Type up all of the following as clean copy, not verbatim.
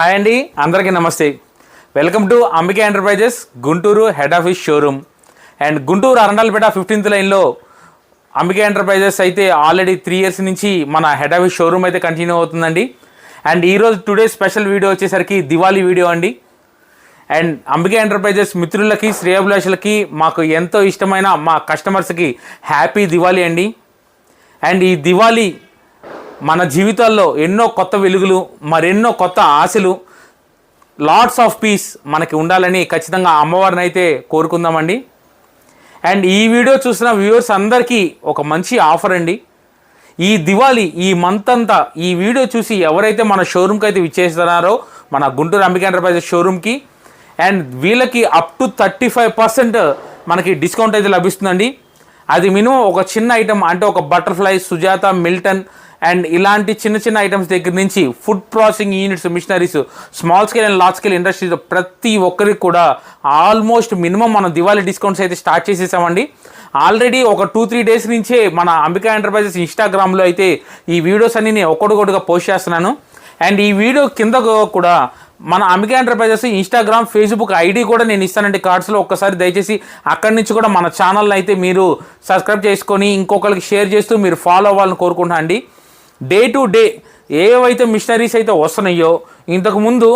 Hi అండి, అందరికీ నమస్తే. Welcome to Ambika enterprises Guntur head office showroom. And Guntur Arundelpet 15th లైన్లో అంబికా ఎంటర్ప్రైజెస్ అయితే ఆల్రెడీ 3 years నుంచి మన హెడ్ ఆఫీస్ షోరూమ్ అయితే కంటిన్యూ అవుతుందండి. అండ్ ఈరోజు టుడే స్పెషల్ వీడియో వచ్చేసరికి దివాళీ వీడియో అండి. అండ్ అంబికా ఎంటర్ప్రైజెస్ మిత్రులకి, శ్రేయోభిలాషులకి, మాకు ఎంతో ఇష్టమైన మా కస్టమర్స్కి హ్యాపీ దివాళీ అండి. అండ్ ఈ దివాళీ మన జీవితాల్లో ఎన్నో కొత్త వెలుగులు, మరెన్నో కొత్త ఆశలు, లాట్స్ ఆఫ్ పీస్ మనకి ఉండాలని ఖచ్చితంగా అమ్మవారిని అయితే కోరుకుందామండి. అండ్ ఈ వీడియో చూసిన వ్యూవర్స్ అందరికీ ఒక మంచి ఆఫర్ అండి. ఈ దివాళీ ఈ మంత్ అంతా ఈ వీడియో చూసి ఎవరైతే మన షోరూమ్కి అయితే విచ్చేస్తున్నారో, మన గుంటూరు అంబికా ఎంటర్ప్రైజెస్ షోరూమ్కి, అండ్ వీళ్ళకి అప్ టు 35% మనకి డిస్కౌంట్ అయితే లభిస్తుందండి. అది మినిమం ఒక చిన్న ఐటమ్ అంటే ఒక బటర్ఫ్లై, సుజాత, మిల్టన్ అండ్ ఇలాంటి చిన్న చిన్న ఐటమ్స్ దగ్గర నుంచి food processing units, machineries, small scale and large scale industries ప్రతి ఒక్కరికి కూడా ఆల్మోస్ట్ మినిమం మనం దివాళీ డిస్కౌంట్స్ అయితే స్టార్ట్ చేసేసామండి. ఆల్రెడీ ఒక 2-3 days నుంచే మన అంబికా ఎంటర్ప్రైజెస్ ఇన్స్టాగ్రామ్లో అయితే ఈ వీడియోస్ అన్ని నేను ఒక్కొక్కటిగా పోస్ట్ చేస్తున్నాను. అండ్ ఈ వీడియో కింద కూడా మన Ambika enterprises Instagram, Facebook ID కూడా నేను ఇస్తానండి కార్డ్స్లో. ఒక్కసారి దయచేసి అక్కడి నుంచి కూడా మన ఛానల్ని అయితే మీరు సబ్స్క్రైబ్ చేసుకొని ఇంకొకరికి షేర్ చేస్తూ మీరు ఫాలో అవ్వాలని కోరుకుంటున్నాను అండి. డే టు డే ఏవైతే మిషనరీస్ అయితే వస్తున్నాయో, ఇంతకుముందు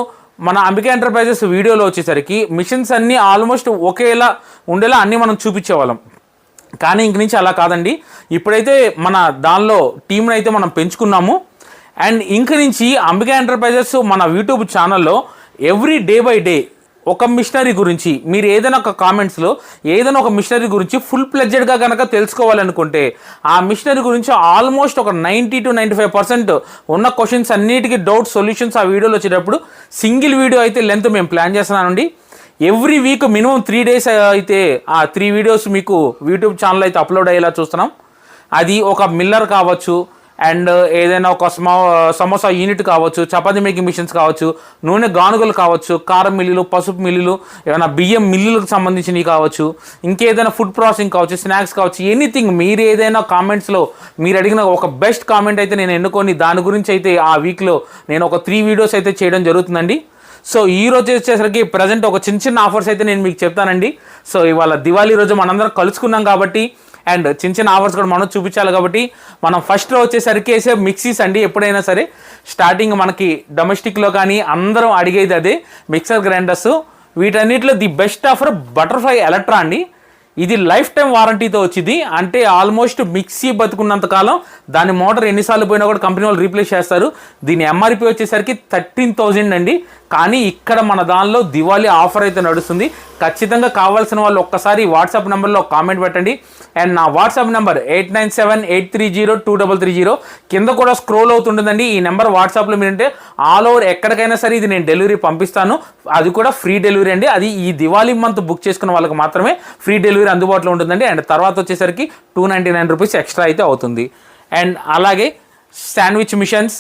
మన అంబికా ఎంటర్ప్రైజెస్ వీడియోలో వచ్చేసరికి మిషన్స్ అన్నీ ఆల్మోస్ట్ ఒకేలా ఉండేలా అన్నీ మనం చూపించేవాళ్ళం. కానీ ఇంక నుంచి అలా కాదండి. ఇప్పుడైతే మన దానిలో టీంని అయితే మనం పెంచుకున్నాము. అండ్ ఇంక నుంచి అంబికా ఎంటర్ప్రైజెస్ మన యూట్యూబ్ ఛానల్లో ఎవ్రీ డే బై డే ఒక మిషనరీ గురించి మీరు ఏదైనా ఒక కామెంట్స్లో ఏదైనా ఒక మిషనరీ గురించి ఫుల్ ప్లెడ్జెడ్గా కనుక తెలుసుకోవాలనుకుంటే ఆ మిషనరీ గురించి ఆల్మోస్ట్ ఒక 90 to 95% ఉన్న క్వశ్చన్స్ అన్నిటికీ డౌట్ సొల్యూషన్స్ ఆ వీడియోలో వచ్చేటప్పుడు సింగిల్ వీడియో అయితే లెంత్ మేము ప్లాన్ చేస్తున్నానండి. ఎవ్రీ వీక్ మినిమం 3 days అయితే ఆ 3 videos మీకు యూట్యూబ్ ఛానల్ అయితే అప్లోడ్ అయ్యేలా చూస్తున్నాం. అది ఒక మిల్లర్ కావచ్చు, అండ్ ఏదైనా ఒక సమోసా యూనిట్ కావచ్చు, చపాతీ మేకింగ్ మిషన్స్ కావచ్చు, నూనె గానుగలు కావచ్చు, కారం మిల్లులు, పసుపు మిల్లులు, ఏమైనా బియ్యం మిల్లులకు సంబంధించినవి కావచ్చు, ఇంకేదైనా ఫుడ్ ప్రాసెసింగ్ కావచ్చు, స్నాక్స్ కావచ్చు, ఎనీథింగ్ మీరు ఏదైనా కామెంట్స్లో మీరు అడిగిన ఒక బెస్ట్ కామెంట్ అయితే నేను ఎన్నుకొని దాని గురించి అయితే ఆ వీక్లో నేను ఒక 3 videos అయితే చేయడం జరుగుతుందండి. సో ఈ రోజు వచ్చేసరికి ప్రజెంట్ ఒక చిన్న చిన్న ఆఫర్స్ అయితే నేను మీకు చెప్తానండి. సో ఇవాళ దివాళీ రోజు మనందరం కలుసుకున్నాం కాబట్టి అండ్ చిన్న చిన్న ఆఫర్స్ కూడా మనం చూపించాలి కాబట్టి మనం ఫస్ట్లో వచ్చేసరికి మిక్సీస్ అండి. ఎప్పుడైనా సరే స్టార్టింగ్ మనకి డొమెస్టిక్లో కానీ అందరం అడిగేది అదే మిక్సర్ గ్రైండర్స్. వీటన్నిటిలో ది బెస్ట్ ఆఫర్ బటర్ఫ్లై ఎలక్ట్రా అండి. ఇది లైఫ్ టైం వారంటీతో వచ్చింది. అంటే ఆల్మోస్ట్ మిక్సీ బతుకున్నంత కాలం దాని మోటార్ ఎన్నిసార్లు పోయినా కూడా కంపెనీ వాళ్ళు రీప్లేస్ చేస్తారు. దీని ఎంఆర్పి వచ్చేసరికి 13,000 అండి. కానీ ఇక్కడ మన దానిలో దివాళీ ఆఫర్ అయితే నడుస్తుంది. ఖచ్చితంగా కావాల్సిన వాళ్ళు ఒక్కసారి వాట్సాప్ నెంబర్లో కామెంట్ పెట్టండి. అండ్ నా వాట్సాప్ నెంబర్ 8978302330 కింద కూడా స్క్రోల్ అవుతుంటుందండి. ఈ నెంబర్ వాట్సాప్లో మీరంటే ఆల్ ఓవర్ ఎక్కడికైనా సరే ఇది నేను డెలివరీ పంపిస్తాను. అది కూడా ఫ్రీ డెలివరీ అండి. అది ఈ దివాళీ మంత్ బుక్ చేసుకున్న వాళ్ళకి మాత్రమే ఫ్రీ డెలివరీ అందుబాటులో ఉంటుందండి. అండ్ తర్వాత వచ్చేసరికి 299 రూపీస్ ఎక్స్ట్రా అయితే అవుతుంది. అండ్ అలాగే sandwich machines,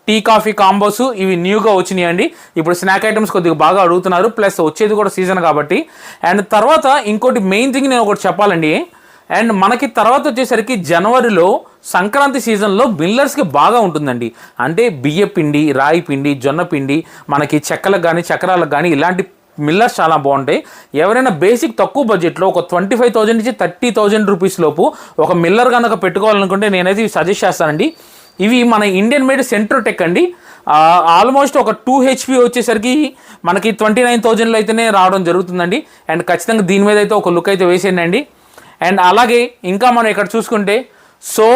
tea coffee combos ఇవి న్యూగా వచ్చినాయి అండి. ఇప్పుడు స్నాక్ ఐటమ్స్ కొద్దిగా బాగా అడుగుతున్నారు, ప్లస్ వచ్చేది కూడా సీజన్ కాబట్టి. అండ్ తర్వాత ఇంకోటి మెయిన్ థింగ్ నేను ఒకటి చెప్పాలండి. అండ్ మనకి తర్వాత వచ్చేసరికి జనవరిలో సంక్రాంతి సీజన్లో మిల్లర్స్కి బాగా ఉంటుందండి. అంటే బియ్య పిండి, రాయి పిండి, జొన్న పిండి, మనకి చెక్కలకు కానీ చక్రాలకు కానీ ఇలాంటి మిల్లర్స్ చాలా బాగుంటాయి. ఎవరైనా బేసిక్ తక్కువ బడ్జెట్లో ఒక 25,000 నుంచి 30,000 రూపీస్ లోపు ఒక మిల్లర్ కనుక పెట్టుకోవాలనుకుంటే నేనైతే ఇవి సజెస్ట్ చేస్తానండి. ఇవి మన ఇండియన్ మేడ్ సెంట్రోటెక్ అండి. ఆల్మోస్ట్ ఒక 2 HP వచ్చేసరికి మనకి 29,000లో అయితేనే రావడం జరుగుతుందండి. అండ్ ఖచ్చితంగా దీని మీద అయితే ఒక లుక్ అయితే వేసేయండి. అండ్ అలాగే ఇంకా మనం ఇక్కడ చూసుకుంటే so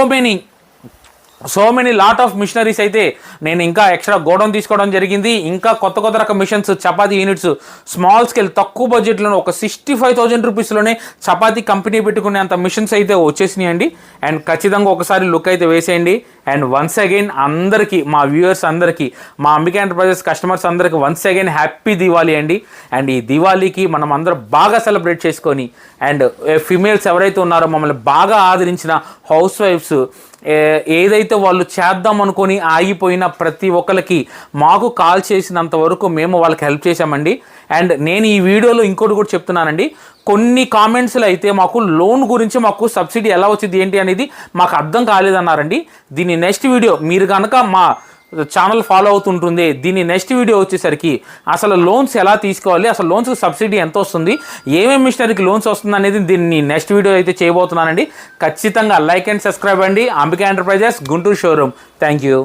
many lot of machineries అయితే నేను ఇంకా ఎక్స్ట్రా గోడౌన్ తీసుకోవడం జరిగింది. ఇంకా కొత్త రకం machines, chapati units, small scale తక్కువ బడ్జెట్లో ఒక 65,000 రూపీస్లోనే చపాతీ కంపెనీ పెట్టుకునే అంత మిషన్స్ అయితే వచ్చేసినాయండి. అండ్ ఖచ్చితంగా ఒకసారి లుక్ అయితే వేసేయండి. అండ్ వన్స్ అగైన్ అందరికీ, మా వ్యూవర్స్ అందరికీ, మా అంబికా ఎంటర్ప్రైజెస్ కస్టమర్స్ అందరికీ వన్స్ అగైన్ హ్యాపీ దివాళీ అండి. అండ్ ఈ దివాళీకి మనం అందరం బాగా సెలబ్రేట్ చేసుకొని అండ్ ఫిమేల్స్ ఎవరైతే ఉన్నారో మమ్మల్ని బాగా ఆదరించిన హౌస్ వైఫ్స్ ఏదైతే వాళ్ళు చేద్దాం అనుకొని ఆగిపోయిన ప్రతి ఒక్కరికి మాకు కాల్ చేసినంత వరకు మేము వాళ్ళకి హెల్ప్ చేశామండి. అండ్ నేను ఈ వీడియోలో ఇంకోటి కూడా చెప్తున్నానండి. కొన్ని కామెంట్స్లో అయితే మాకు లోన్ గురించి మాకు సబ్సిడీ ఎలా వచ్చింది ఏంటి అనేది మాకు అర్థం కాలేదన్నారండి. దీని నెక్స్ట్ వీడియో మీరు కనుక మా ఛానల్ ఫాలో అవుతుంటుంది. దీని నెక్స్ట్ వీడియో వచ్చేసరికి అసలు లోన్స్ ఎలా తీసుకోవాలి, అసలు లోన్స్కి సబ్సిడీ ఎంత వస్తుంది, ఏమేమి మిషనరీకి లోన్స్ వస్తుంది అనేది దీన్ని నెక్స్ట్ వీడియో అయితే చేయబోతున్నానండి. ఖచ్చితంగా లైక్ అండ్ సబ్స్క్రైబ్ అండి. Ambika enterprises Guntur showroom. Thank you.